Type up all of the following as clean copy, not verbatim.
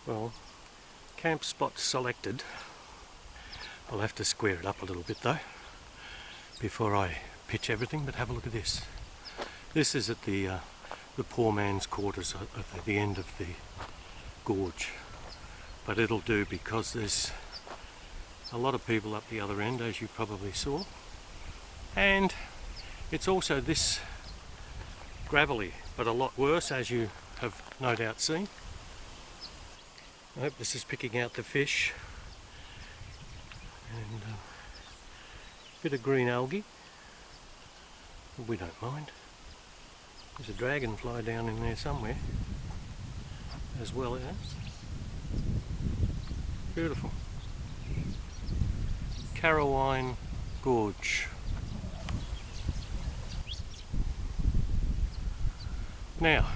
Well, camp spot selected. I'll have to square it up a little bit though before I pitch everything, but have a look at this. This is at the poor man's quarters at the end of the gorge, but it'll do because there's a lot of people up the other end, as you probably saw, and it's also this gravelly, but a lot worse, as you have no doubt seen. I hope this is picking out the fish, and a bit of green algae. We don't mind. There's a dragonfly down in there somewhere as well as. Beautiful. Carawine Gorge. Now,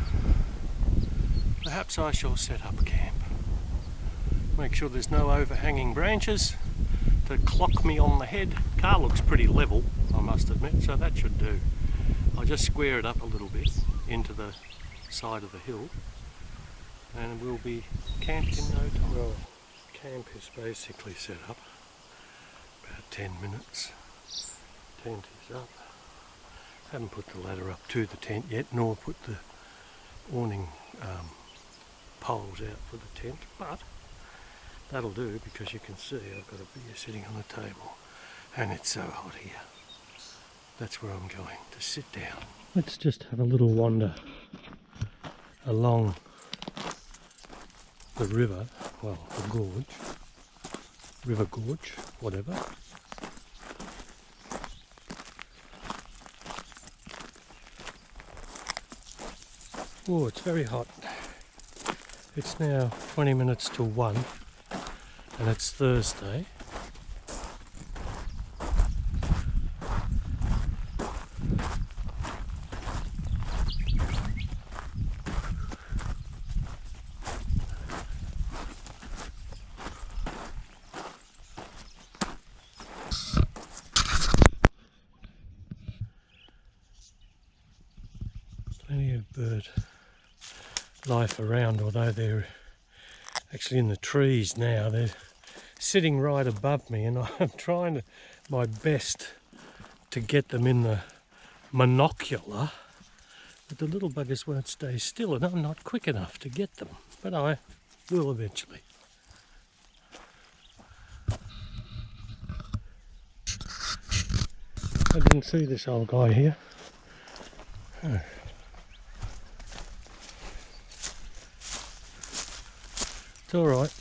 perhaps I shall set up camp. Make sure there's no overhanging branches to clock me on the head. Car looks pretty level, I must admit, so that should do. I'll just square it up a little bit into the side of the hill and we'll be camped in no time. Well, camp is basically set up. About 10 minutes. Tent is up. Haven't put the ladder up to the tent yet, nor put the awning poles out for the tent, but that'll do because you can see I've got a beer sitting on the table and it's so hot here. That's where I'm going to sit down. Let's just have a little wander along the river, well, the gorge, river gorge, whatever. Oh, it's very hot. It's now 20 minutes to 1 and it's Thursday. Plenty of bird life around, although they're actually in the trees now. They're sitting right above me and I'm trying my best to get them in the monocular, but the little buggers won't stay still and I'm not quick enough to get them, but I will eventually. I didn't see this old guy here. Oh. It's alright,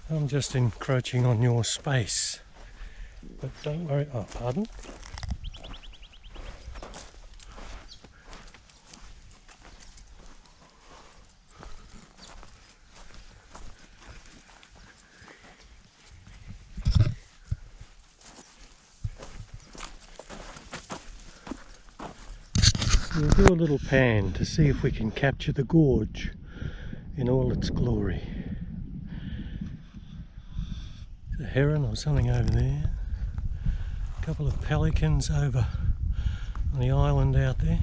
I'm just encroaching on your space, but don't worry. Oh, pardon? We'll do a little pan to see if we can capture the gorge in all its glory. There's a heron or something over there. A couple of pelicans over on the island out there.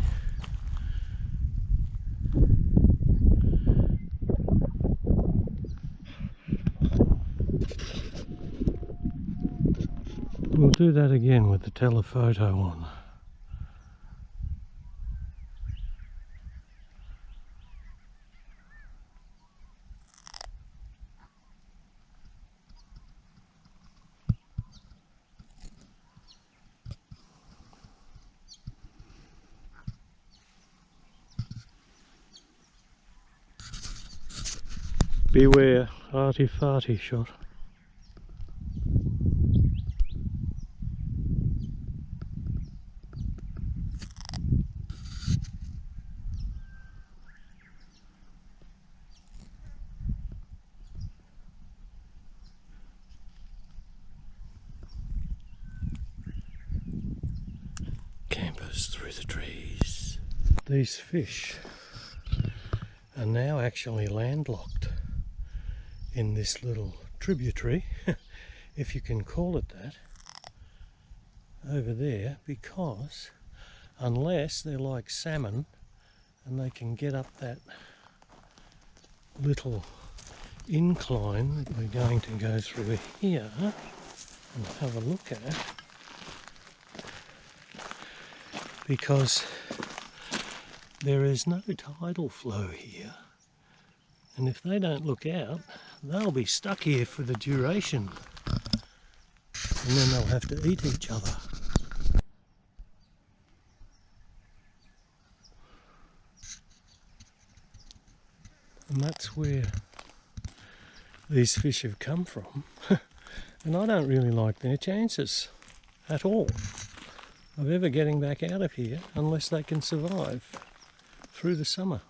We'll do that again with the telephoto on. Beware, arty-farty shot. Campers through the trees. These fish are now actually landlocked in this little tributary, if you can call it that, over there, because unless they're like salmon and they can get up that little incline that we're going to go through here and have a look at, because there is no tidal flow here, and if they don't look out they'll be stuck here for the duration, and then they'll have to eat each other. And that's where these fish have come from. And I don't really like their chances at all of ever getting back out of here unless they can survive through the summer.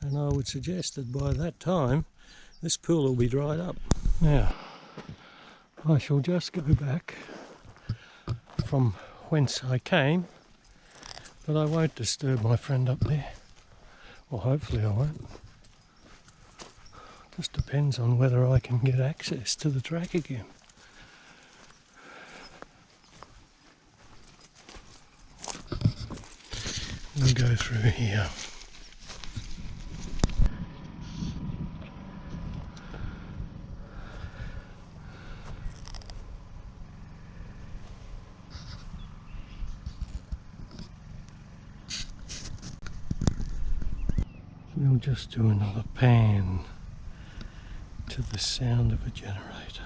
And I would suggest that by that time this pool will be dried up. Now I shall just go back from whence I came, but I won't disturb my friend up there. Well, hopefully I won't. Just depends on whether I can get access to the track again. We'll go through here. We'll just do another pan to the sound of a generator.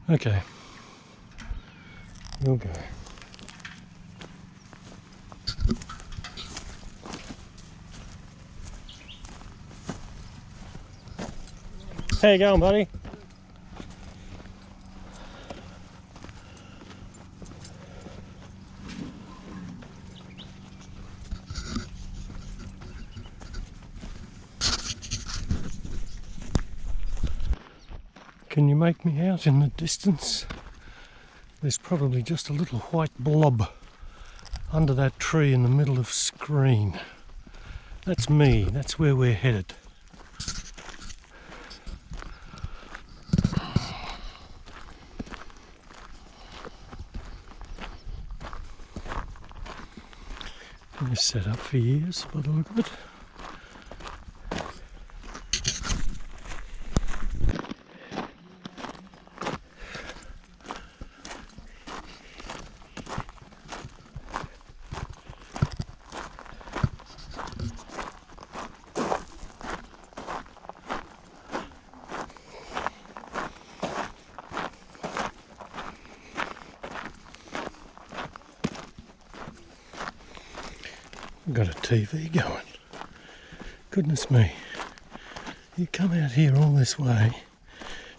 Okay, we'll go. How you going, buddy? Can you make me out in the distance? There's probably just a little white blob under that tree in the middle of screen. That's me, that's where we're headed. Been set up for years by the look of it. We've got a TV going. Goodness me. You come out here all this way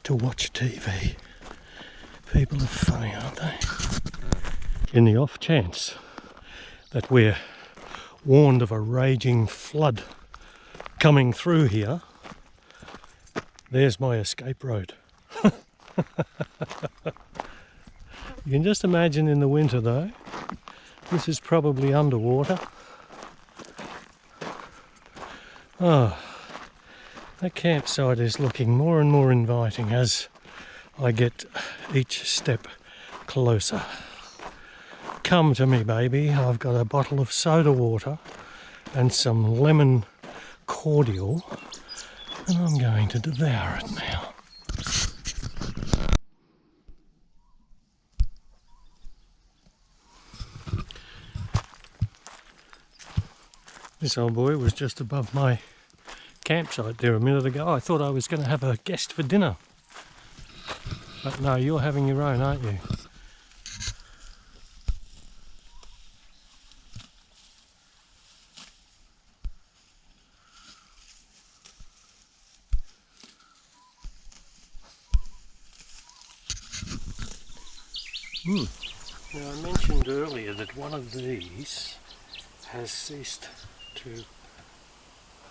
to watch TV. People are funny, aren't they? In the off chance that we're warned of a raging flood coming through here, there's my escape road. You can just imagine in the winter though, this is probably underwater. Oh, that campsite is looking more and more inviting as I get each step closer. Come to me, baby. I've got a bottle of soda water and some lemon cordial, and I'm going to devour it now. This old boy was just above my campsite there a minute ago. I thought I was going to have a guest for dinner. But no, you're having your own, aren't you? Now I mentioned earlier that one of these has ceased to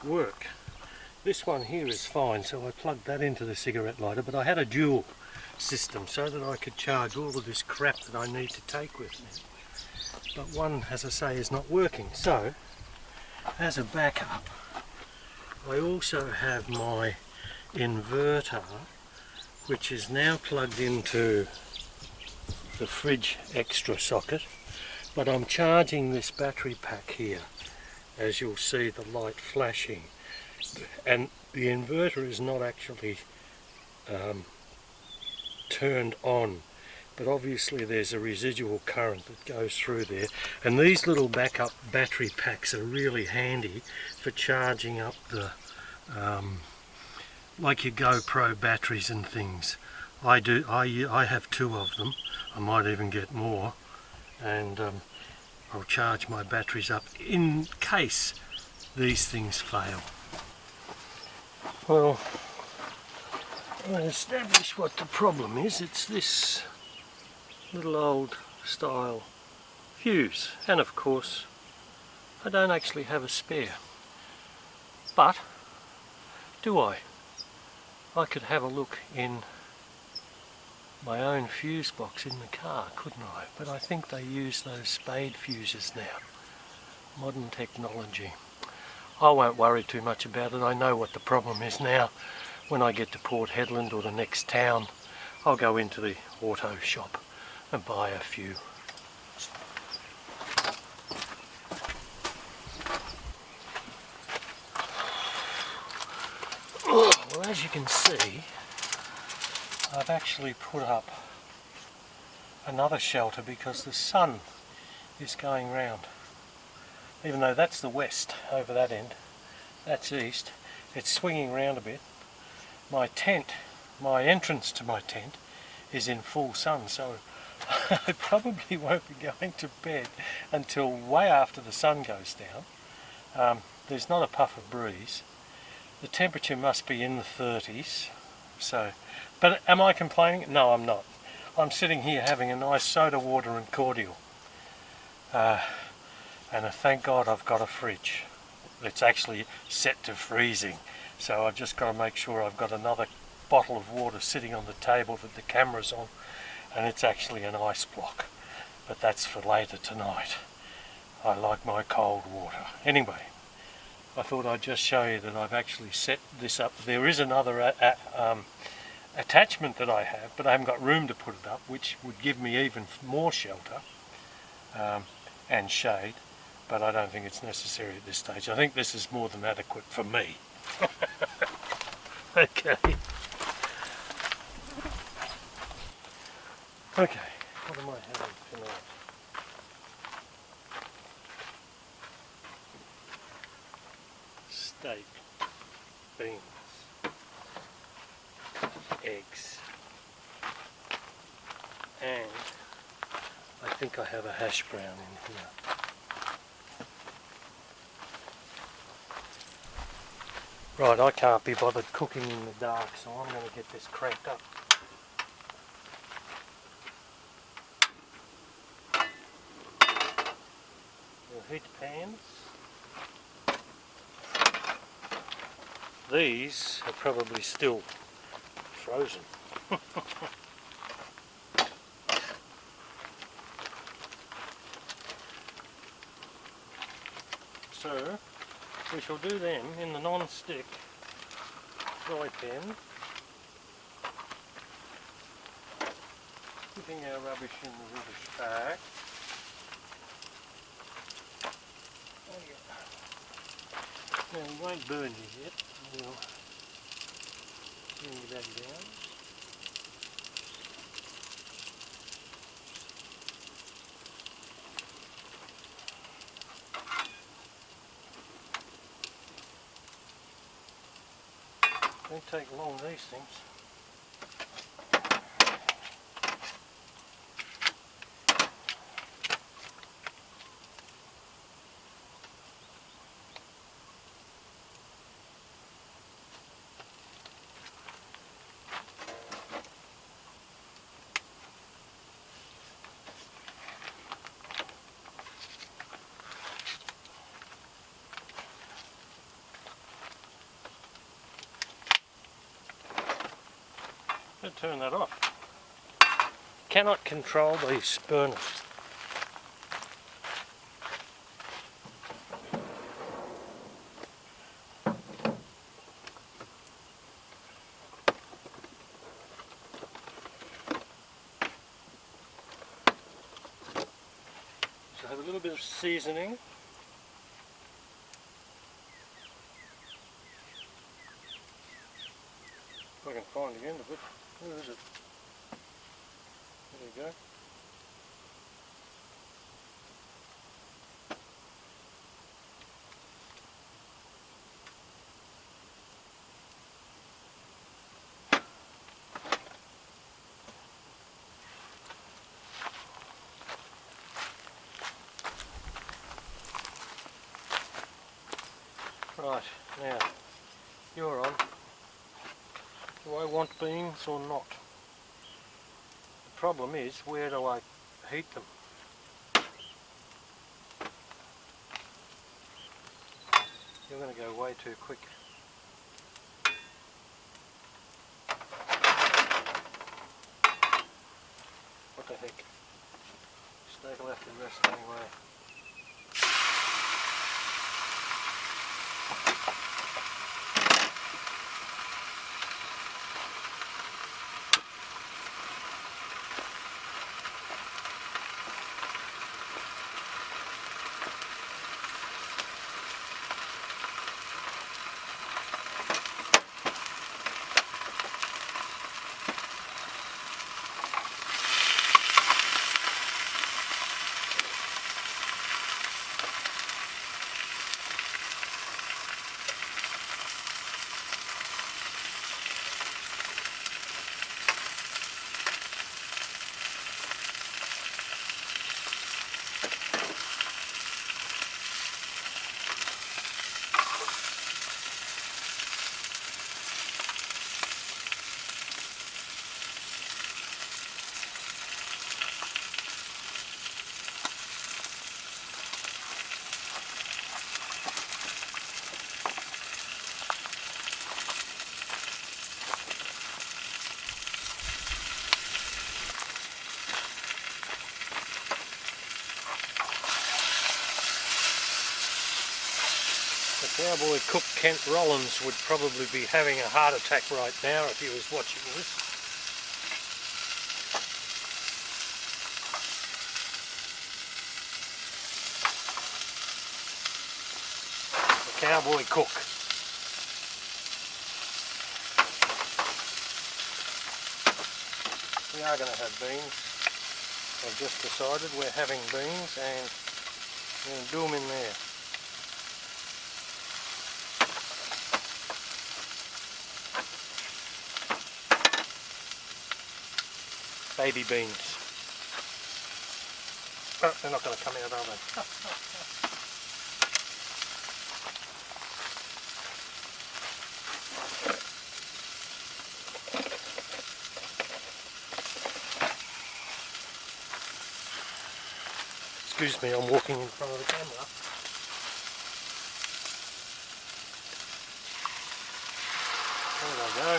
work. This one here is fine, so I plugged that into the cigarette lighter, but I had a dual system so that I could charge all of this crap that I need to take with me. But one, as I say, is not working. So, as a backup, I also have my inverter which is now plugged into the fridge extra socket, but I'm charging this battery pack here, as you'll see the light flashing, and the inverter is not actually turned on, but obviously there's a residual current that goes through there, and these little backup battery packs are really handy for charging up the like your GoPro batteries and things. I have 2 of them. I might even get more, and I'll charge my batteries up in case these things fail. Well, I established what the problem is. It's this little old style fuse, and of course I don't actually have a spare, but do I? I could have a look in my own fuse box in the car, couldn't I? But I think they use those spade fuses now. Modern technology. I won't worry too much about it. I know what the problem is now. When I get to Port Hedland or the next town, I'll go into the auto shop and buy a few. Well, as you can see, I've actually put up another shelter because the sun is going round. Even though that's the west over that end, that's east, it's swinging round a bit. My tent, my entrance to my tent, is in full sun, so I probably won't be going to bed until way after the sun goes down. There's not a puff of breeze. The temperature must be in the 30s, so, but am I complaining? No, I'm not. I'm sitting here having a nice soda water and cordial. And thank God I've got a fridge. It's actually set to freezing, so I've just got to make sure I've got another bottle of water sitting on the table that the camera's on, and it's actually an ice block, but that's for later tonight. I like my cold water. Anyway, I thought I'd just show you that I've actually set this up. There is another attachment that I have, but I haven't got room to put it up, which would give me even more shelter and shade, but I don't think it's necessary at this stage. I think this is more than adequate for me. Okay. Okay, what am I having tonight? Steak, beans, eggs, and I think I have a hash brown in here. Right, I can't be bothered cooking in the dark, so I'm going to get this cranked up. We'll heat the pans. These are probably still frozen. So, we shall do them in the non-stick fry pan, putting our rubbish in the rubbish bag. Now we won't burn you yet, we'll bring you back down. Don't take long, these things. Let's turn that off. Cannot control these burners. a little bit of seasoning. If I can find the end of it. Where is it? There you go. Right, now, you're on. Do I want beans or not? The problem is, where do I heat them? You're going to go way too quick. What the heck? Steak will have to rest anyway. Cowboy cook Kent Rollins would probably be having a heart attack right now if he was watching this. The Cowboy cook. We are going to have beans. I've just decided we're having beans and we're going to do them in there. Baby beans. Oh, they're not going to come out, are they? Excuse me, I'm walking in front of the camera. There they go.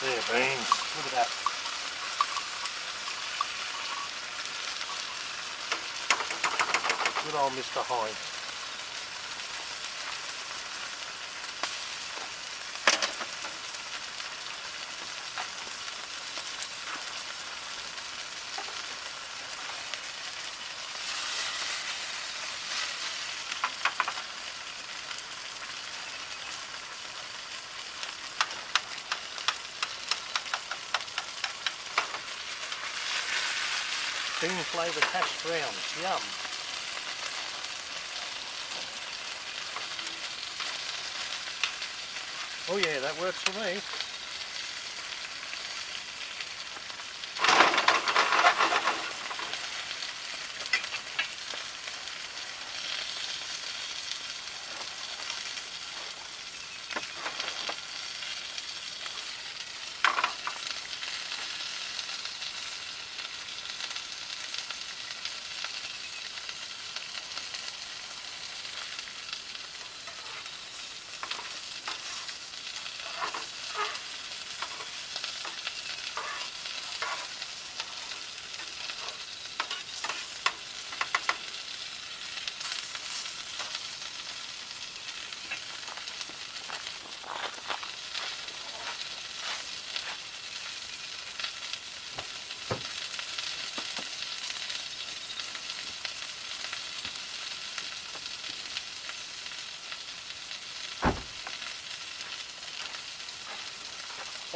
There, beans. Look at that. Good old Mr. Hines. Bean flavoured hash browns, yum. Oh yeah, that works for me.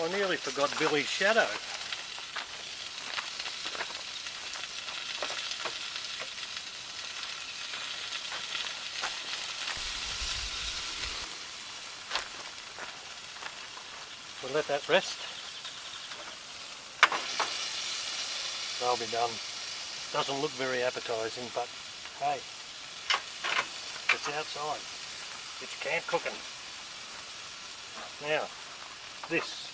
I nearly forgot Billy's shadow. We'll let that rest. They'll be done. Doesn't look very appetising, but hey, it's outside. It's camp cooking. Now, this.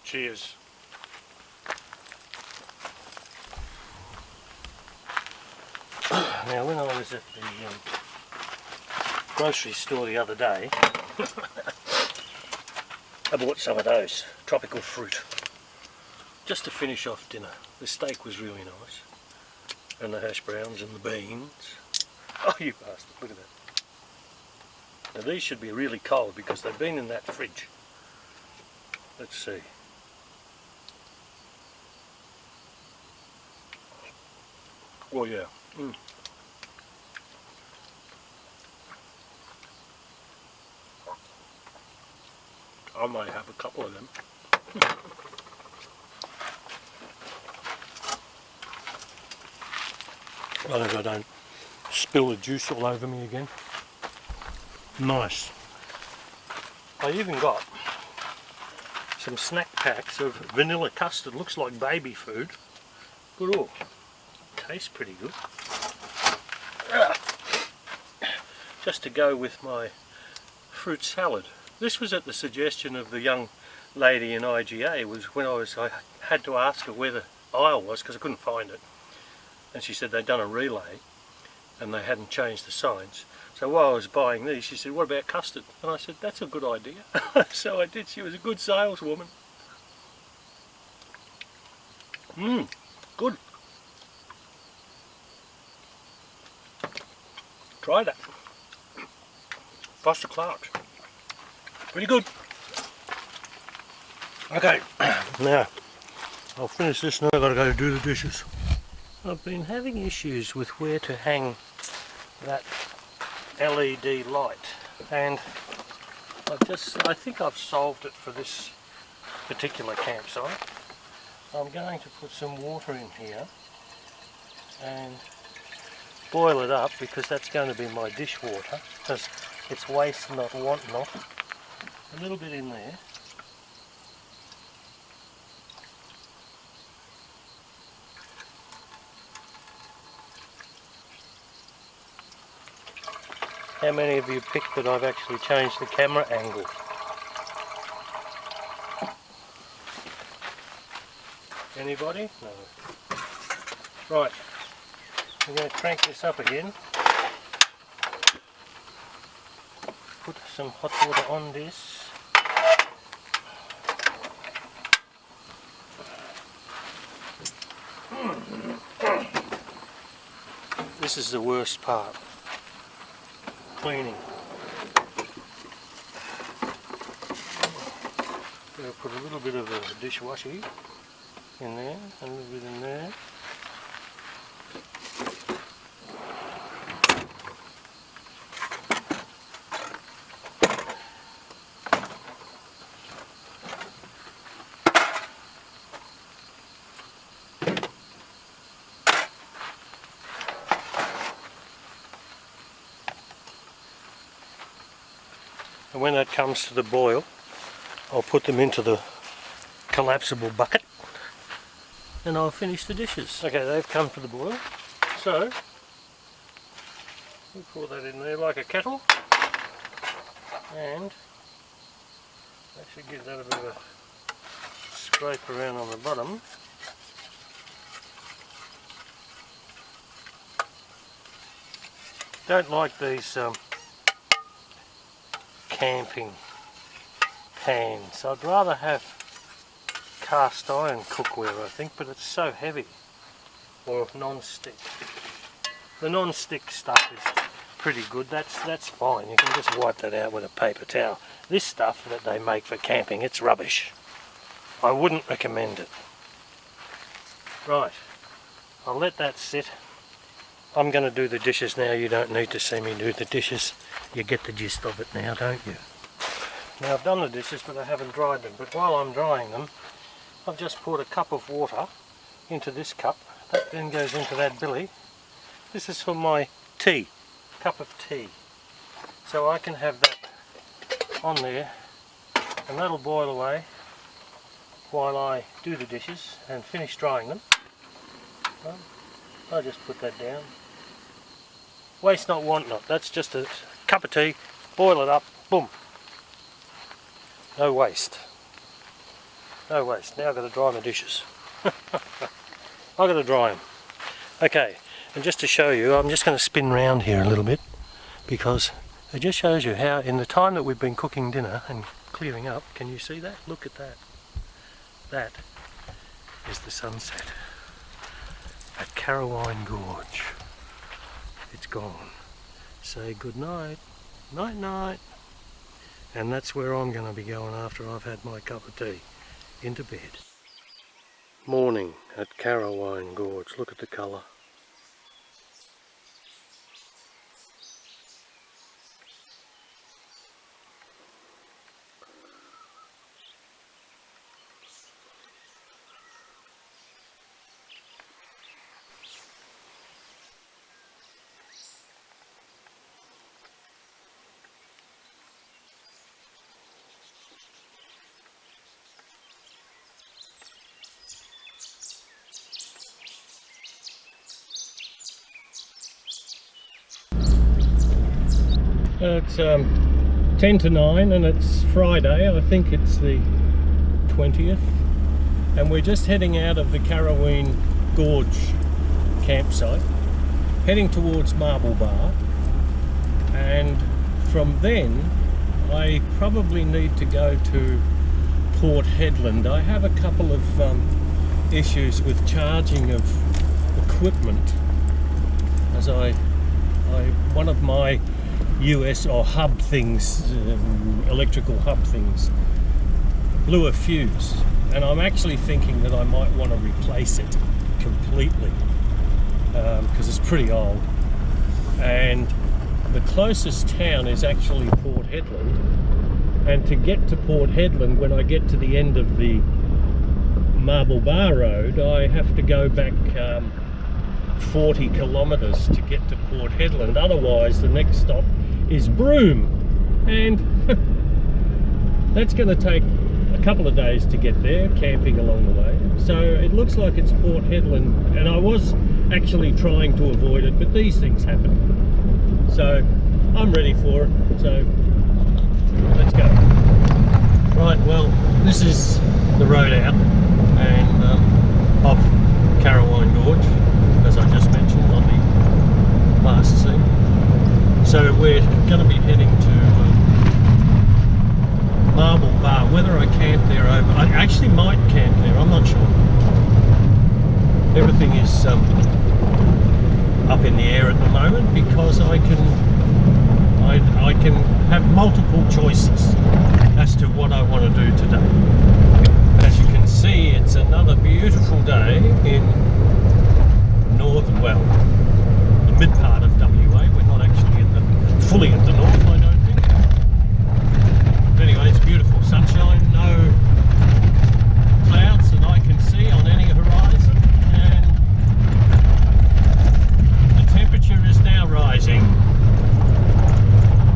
Cheers. Now when I was at the grocery store the other day, I bought some of those tropical fruit just to finish off dinner. The steak was really nice, and the hash browns and the beans. Oh, you bastard, look at that. Now these should be really cold because they've been in that fridge. Let's see. Oh yeah. I might have a couple of them. I hope I don't spill the juice all over me again. Nice. I even got some snack packs of vanilla custard. Looks like baby food. But oh, tastes pretty good. Just to go with my fruit salad. This was at the suggestion of the young lady in IGA. Was when I had to ask her where the aisle was because I couldn't find it, and she said they'd done a relay and they hadn't changed the signs. So while I was buying these, she said, "What about custard?" And I said, "That's a good idea." So I did. She was a good saleswoman. Good. Try that. Foster Clark's. Pretty good. Okay, now I'll finish this now. I've got to go do the dishes. I've been having issues with where to hang that LED light, and I think I've solved it for this particular campsite. I'm going to put some water in here and boil it up because that's going to be my dishwater, because it's waste not, want not. A little bit in there. How many of you picked that I've actually changed the camera angle? Anybody? No. Right, I'm going to crank this up again. Put some hot water on this. This is the worst part. Cleaning. I'll put a little bit of a dishwasher in there, a little bit in there. And when that comes to the boil, I'll put them into the collapsible bucket and I'll finish the dishes. Okay, they've come to the boil, so we'll pour that in there like a kettle, and Actually give that a bit of a scrape around on the bottom. Don't like these camping pans. I'd rather have cast iron cookware, I think, but it's so heavy. Or non-stick. The non-stick stuff is pretty good. That's fine. You can just wipe that out with a paper towel. This stuff that they make for camping, it's rubbish. I wouldn't recommend it. Right, I'll let that sit. I'm going to do the dishes now. You don't need to see me do the dishes. You get the gist of it now, don't you? Now I've done the dishes, but I haven't dried them. But while I'm drying them, I've just poured a cup of water into this cup. That then goes into that billy. This is for my tea, cup of tea. So I can have that on there, and that'll boil away while I do the dishes and finish drying them. Well, I'll just put that down. Waste not, want not. That's just a cup of tea, boil it up, boom. No waste. No waste. Now I've got to dry my dishes. I've got to dry them. Okay, and just to show you, I'm just going to spin round here a little bit, because it just shows you how in the time that we've been cooking dinner and clearing up, can you see that? Look at that. That is the sunset at Carawine Gorge. It's gone. Say good night. Night night. And that's where I'm going to be going after I've had my cup of tea. Into bed. Morning at Carawine Gorge. Look at the colour. It's 10 to 9 and it's Friday. I think it's the 20th, and we're just heading out of the Carawine Gorge campsite, heading towards Marble Bar, and from then I probably need to go to Port Hedland. I have a couple of issues with charging of equipment, as one of my US or hub things, electrical hub things, blew a fuse, and I'm actually thinking that I might want to replace it completely, because it's pretty old, and the closest town is actually Port Hedland, and to get to Port Hedland, when I get to the end of the Marble Bar Road, I have to go back 40 kilometres to get to Port Hedland. Otherwise the next stop is Broome, and that's going to take a couple of days to get there, camping along the way. So it looks like it's Port Hedland, and I was actually trying to avoid it, but these things happen. So I'm ready for it, so let's go. Right, well, this is the road out and of Carawine Gorge, as I just mentioned on the last scene. So we're going to be heading to Marble Bar. Whether I camp there over, I actually might camp there, I'm not sure. Everything is up in the air at the moment, because I can have multiple choices as to what I want to do today. As you can see, it's another beautiful day in northern, well, the mid part of WA. We're not actually fully at the north, I don't think. But anyway, it's beautiful. Sunshine, no clouds that I can see on any horizon, and the temperature is now rising.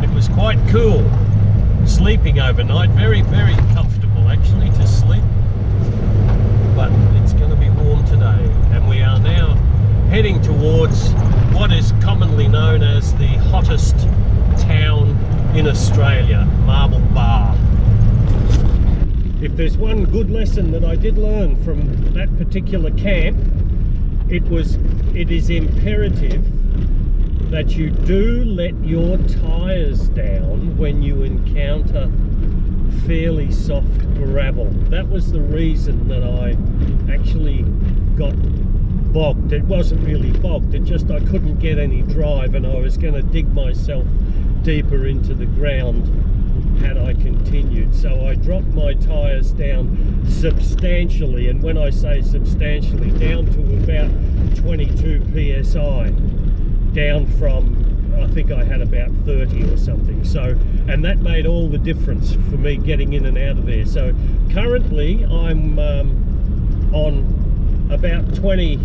It was quite cool sleeping overnight, very, very comfortable actually to sleep, but it's going to be warm today, and we are now heading towards what is commonly known as the hottest town in Australia, Marble Bar. if there's one good lesson that I did learn from that particular camp, it is imperative that you do let your tyres down when you encounter fairly soft gravel. That was the reason that I actually got bogged. It wasn't really bogged, it just I couldn't get any drive, and I was going to dig myself deeper into the ground had I continued. So I dropped my tyres down substantially, and when I say substantially, down to about 22 psi, down from, I think I had about 30 or something. So, and that made all the difference for me getting in and out of there. So currently I'm on about 22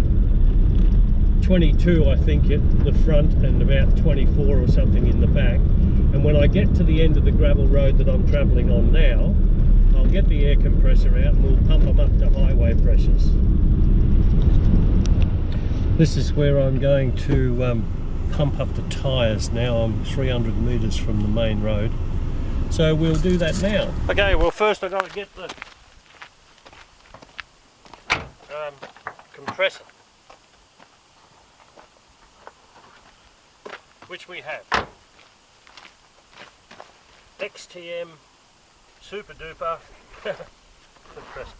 I think at the front, and about 24 or something in the back. And when I get to the end of the gravel road that I'm travelling on now, I'll get the air compressor out and we'll pump them up to highway pressures. This is where I'm going to pump up the tyres now. I'm 300 metres from the main road, so we'll do that now. Okay, well first I've got to get the compressor, which we have. XTM Super Duper compressor.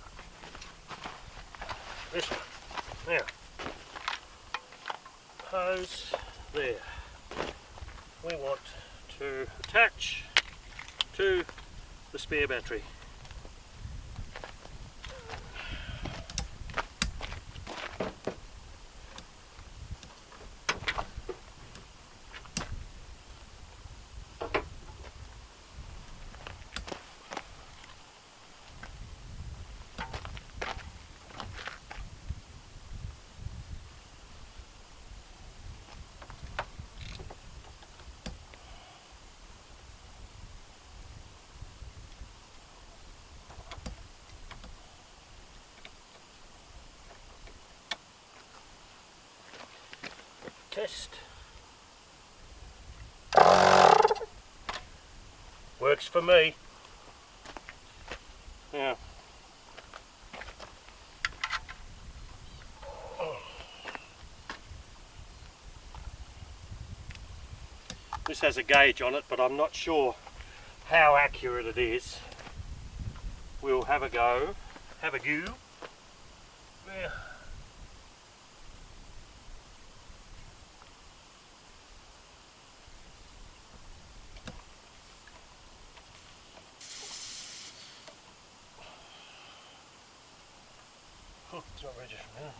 This one. Now, hose there. We want to attach to the spare battery. Test. Works for me. Yeah. This has a gauge on it, but I'm not sure how accurate it is. We'll have a go. Have a go. Yeah. It's not registering anything.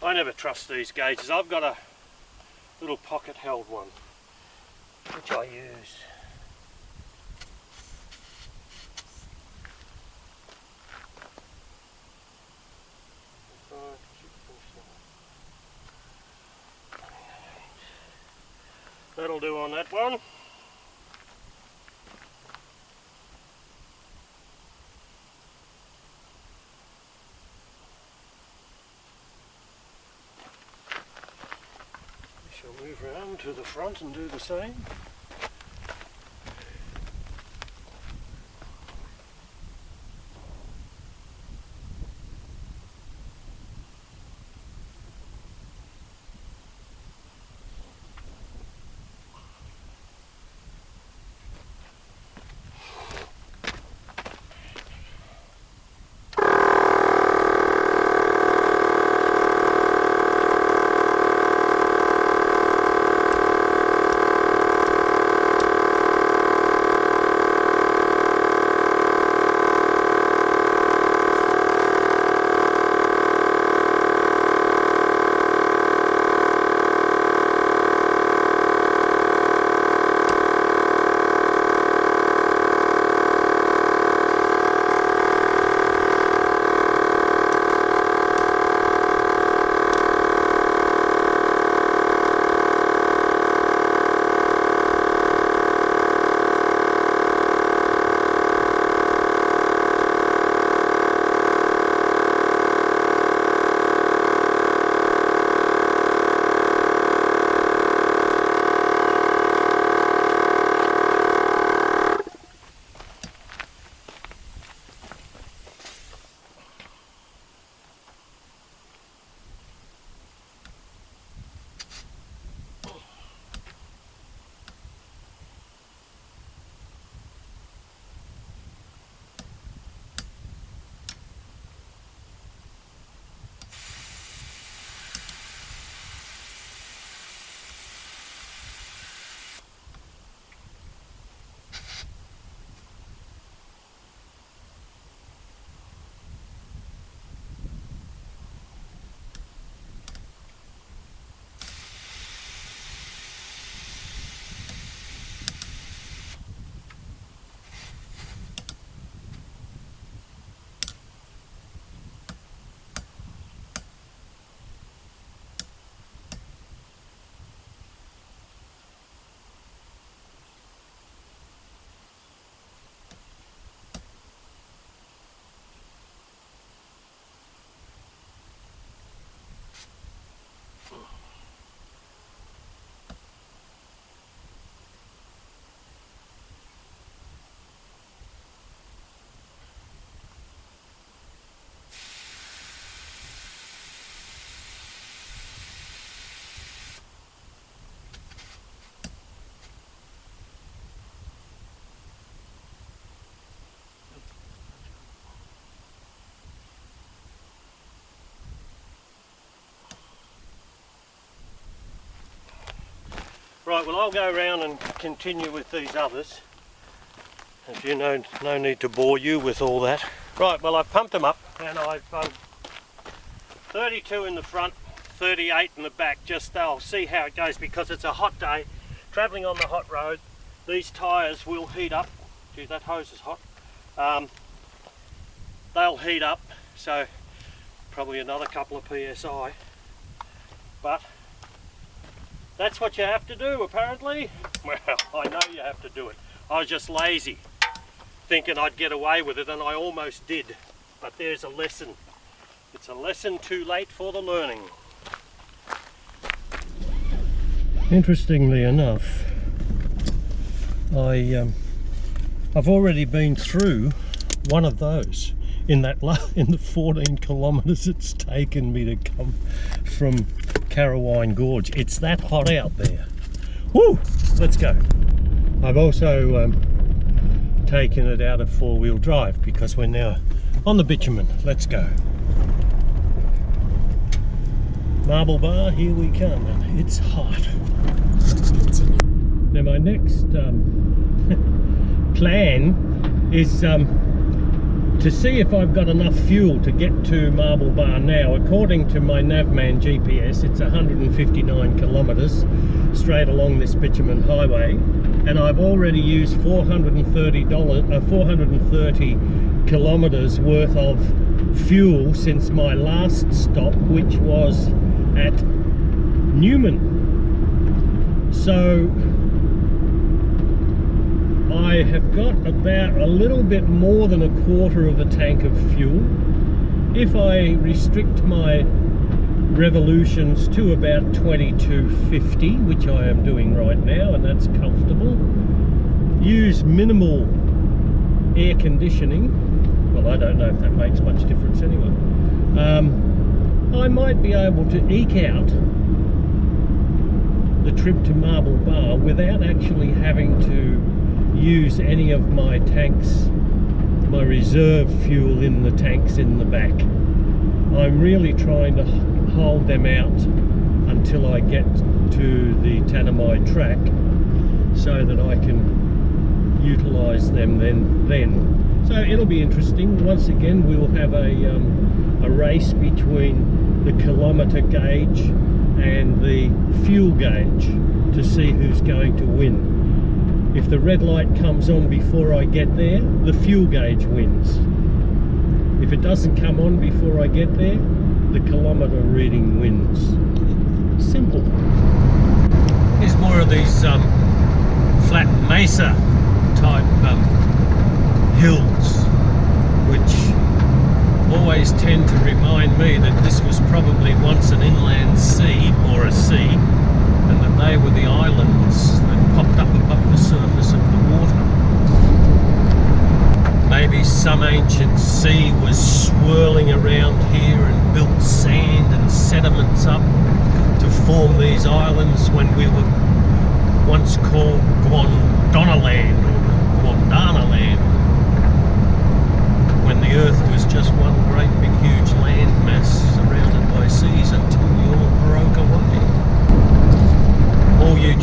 I never trust these gauges. I've got a little pocket held one, which I use. That'll do on that one. Shall move round to the front and do the same. Right, well I'll go around and continue with these others. As you know, no need to bore you with all that. Right, well I've pumped them up and I've 32 in the front, 38 in the back. Just I'll see how it goes because it's a hot day. Travelling on the hot road, these tyres will heat up. Gee, that hose is hot. They'll heat up, so probably another couple of PSI. But that's what you have to do, apparently. Well, I know you have to do it. I was just lazy, thinking I'd get away with it, and I almost did. But there's a lesson. It's a lesson too late for the learning. Interestingly enough, I've already been through one of those in the 14 kilometres it's taken me to come from Carawine Gorge. It's that hot out there. Woo! Let's go. I've also taken it out of four-wheel drive because we're now on the bitumen. Let's go. Marble Bar, here we come, and it's hot. Now my next plan is to see if I've got enough fuel to get to Marble Bar now. According to my Navman GPS, it's 159 kilometres straight along this bitumen highway, and I've already used 430 kilometres worth of fuel since my last stop, which was at Newman. So I have got about a little bit more than a quarter of a tank of fuel. If I restrict my revolutions to about 2250, which I am doing right now, and that's comfortable, use minimal air conditioning, well, I don't know if that makes much difference anyway, I might be able to eke out the trip to Marble Bar without actually having to use any of my tanks, my reserve fuel in the tanks in the back. I'm really trying to hold them out until I get to the Tanami track so that I can utilise them then. So it'll be interesting. Once again, we'll have a race between the kilometre gauge and the fuel gauge to see who's going to win. If the red light comes on before I get there, the fuel gauge wins. If it doesn't come on before I get there, the kilometre reading wins. Simple. Here's more of these flat mesa type hills, which always tend to remind me that this was probably once an inland sea or a sea, and that they were the islands that popped up above the surface of the water. Maybe some ancient sea was swirling around here and built sand and sediments up to form these islands when we were once called Gondwanaland or Gondwana land, when the earth was just one great big huge land mass surrounded by seas until we all broke away. All you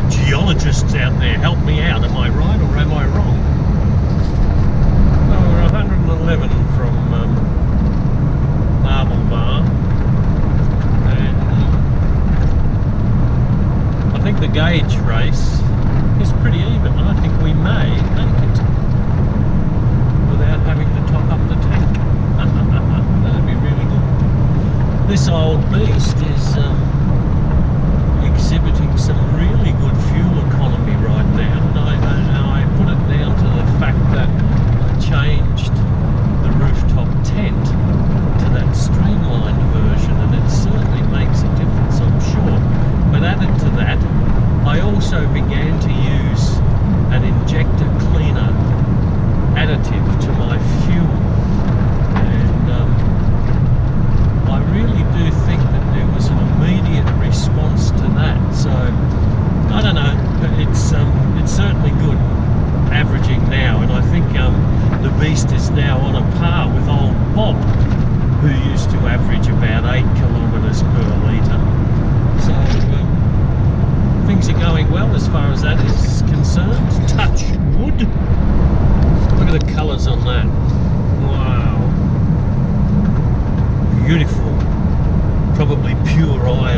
geologists out there, help me out. Am I right or am I wrong? Well, we're 111 from Marble Bar, and I think the gauge race is pretty even. I think we may make it without having to top up the tank. That'd be really good. This old beast is exhibiting some really good fuel economy right now, and I put it down to the fact that I changed the rooftop tent to that streamlined version, and it certainly makes a difference, I'm sure. But added to that, I also began to use an injector cleaner additive to my fuel, and I really do think that there was an immediate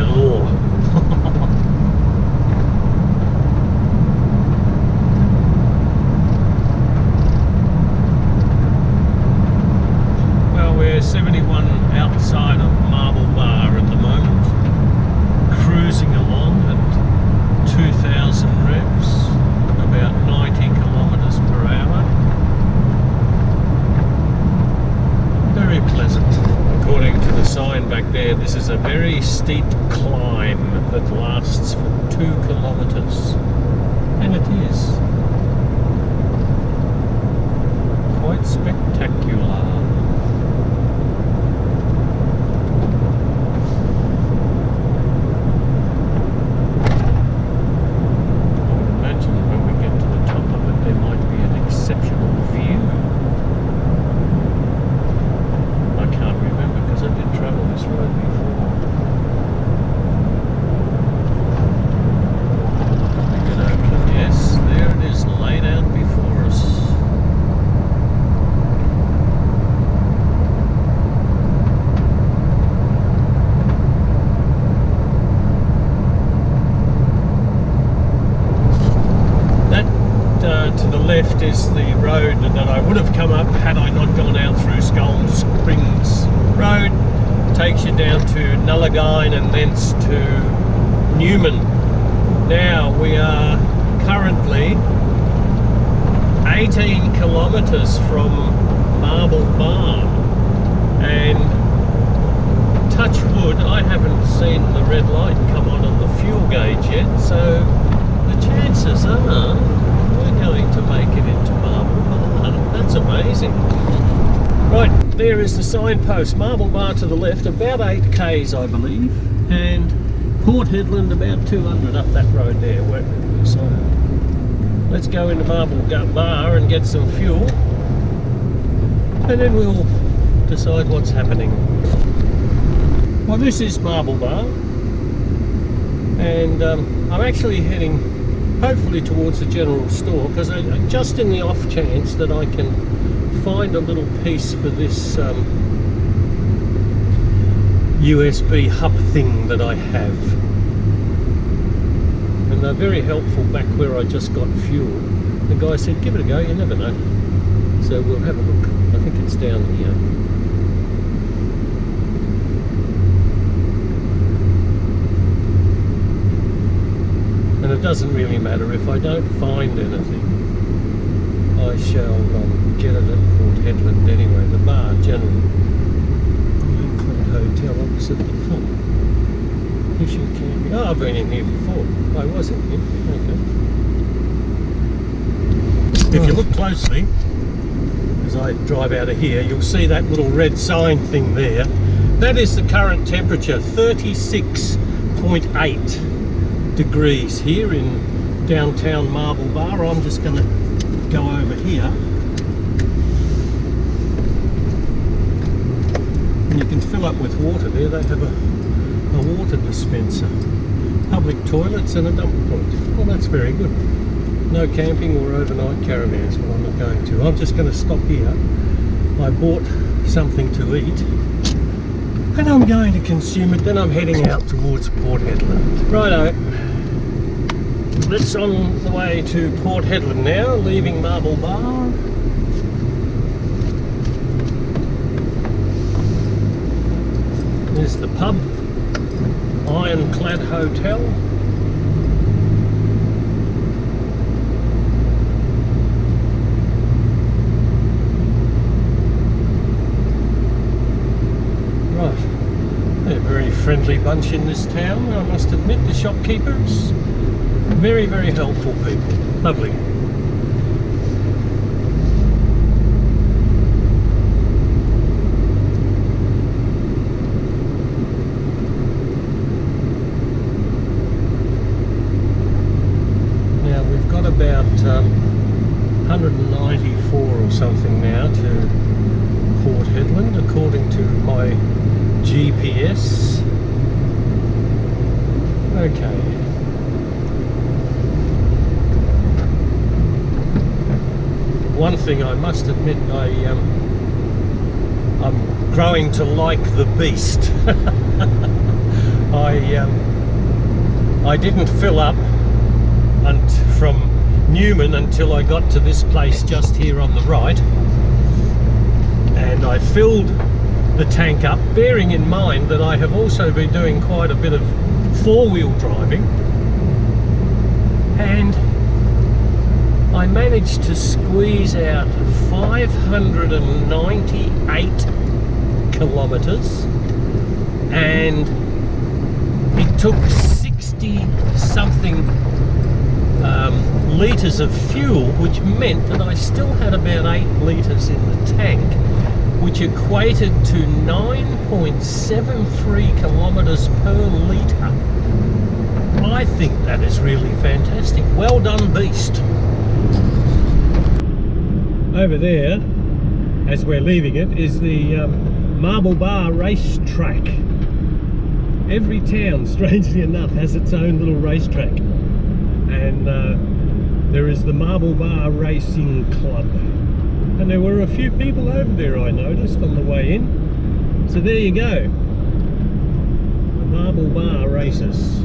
galore. Well, we're 71 outside of Marble Bar at the moment, cruising along at 2,000 revs, about 90 kilometres per hour. Very pleasant. According to the sign back there, this is a very steep climb that lasts for 2 kilometres. And it is. Quite spectacular. Left is the road that I would have come up had I not gone out through Skull Springs Road. Takes you down to Nullagine and thence to Newman. Now we are currently 18 kilometres from Marble Bar, and touch wood, I haven't seen the red light come on the fuel gauge yet, so the chances are going to make it into Marble Bar. That's amazing. Right, there is the signpost. Marble Bar to the left, about 8 k's I believe, and Port Hedland about 200 up that road there. So let's go into Marble Bar and get some fuel, and then we'll decide what's happening. Well, this is Marble Bar, and I'm actually heading hopefully towards the general store, because just in the off chance that I can find a little piece for this USB hub thing that I have. And they're very helpful back where I just got fuel. The guy said, give it a go, you never know. So we'll have a look. I think it's down here. And it doesn't really matter if I don't find anything. I shall get it at Port Hedland anyway. The bar, generally. Hotel opposite the front. Fishing camping. Oh, I've been in here before. I was in here. Okay. If you look closely, as I drive out of here, you'll see that little red sign thing there. That is the current temperature, 36.8. degrees here in downtown Marble Bar. I'm just going to go over here, and you can fill up with water there. They have a water dispenser, public toilets and a dump point. Well, that's very good. No camping or overnight caravans. Well, I'm not going to. I'm just going to stop here. I bought something to eat, and I'm going to consume it. Then I'm heading out towards Port Hedland. Righto. Let's on the way to Port Hedland now, leaving Marble Bar. There's the pub, Ironclad Hotel. Right, they're a very friendly bunch in this town, I must admit, the shopkeepers. Very, very helpful people. Lovely. Now we've got about 194 or something now to Port Hedland, according to my GPS. Okay. One thing I must admit, I'm growing to like the beast. I didn't fill up from Newman until I got to this place just here on the right, and I filled the tank up, bearing in mind that I have also been doing quite a bit of four-wheel driving, and I managed to squeeze out 598 kilometres, and it took 60 something litres of fuel, which meant that I still had about 8 litres in the tank, which equated to 9.73 kilometres per litre. I think that is really fantastic. Well done, beast. Over there, as we're leaving it, is the Marble Bar racetrack. Every town, strangely enough, has its own little racetrack, and there is the Marble Bar Racing Club, and there were a few people over there I noticed on the way in. So there you go, the Marble Bar races.